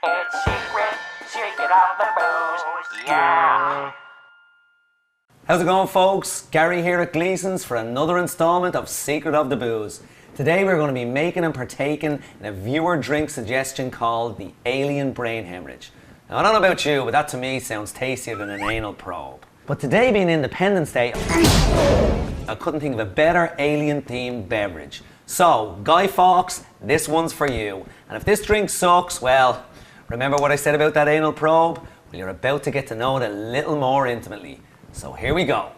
It's secret of the booze, yeah. How's it going, folks? Gary here at Gleason's for another installment of Secret of the Booze. Today we're going to be making and partaking in a viewer drink suggestion called the Alien Brain Hemorrhage. Now, I don't know about you, but that to me sounds tastier than an anal probe. But today being Independence Day, I couldn't think of a better alien-themed beverage. So, Guy Fawkes, this one's for you. And if this drink sucks, well, remember what I said about that anal probe? Well, you're about to get to know it a little more intimately. So here we go.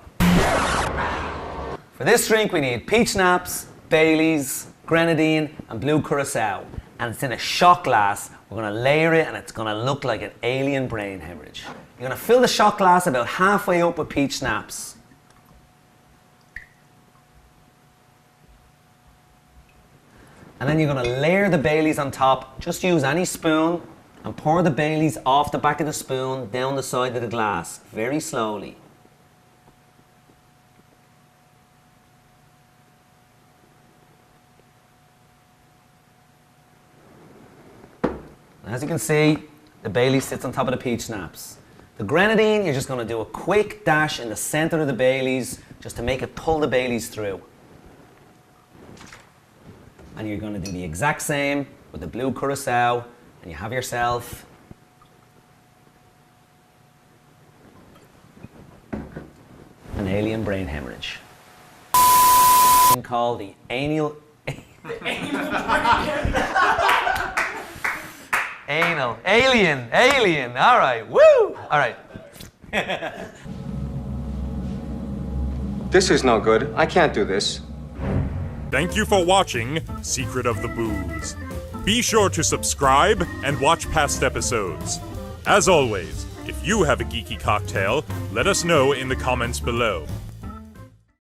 For this drink we need peach schnapps, Baileys, grenadine and blue curacao. And it's in a shot glass. We're going to layer it and it's going to look like an alien brain hemorrhage. You're going to fill the shot glass about halfway up with peach schnapps. And then you're going to layer the Baileys on top. Just use any spoon and pour the Baileys off the back of the spoon down the side of the glass, very slowly. As you can see, the Bailey sits on top of the peach schnapps. The grenadine, you're just going to do a quick dash in the centre of the Baileys just to make it pull the Baileys through. And you're going to do the exact same with the blue curacao, and you have yourself an alien brain hemorrhage. Called the anal. Alien, all right, woo, all right. This is no good. I can't do this. Thank you for watching Secret of the Booze. Be sure to subscribe and watch past episodes. As always, if you have a geeky cocktail, let us know in the comments below.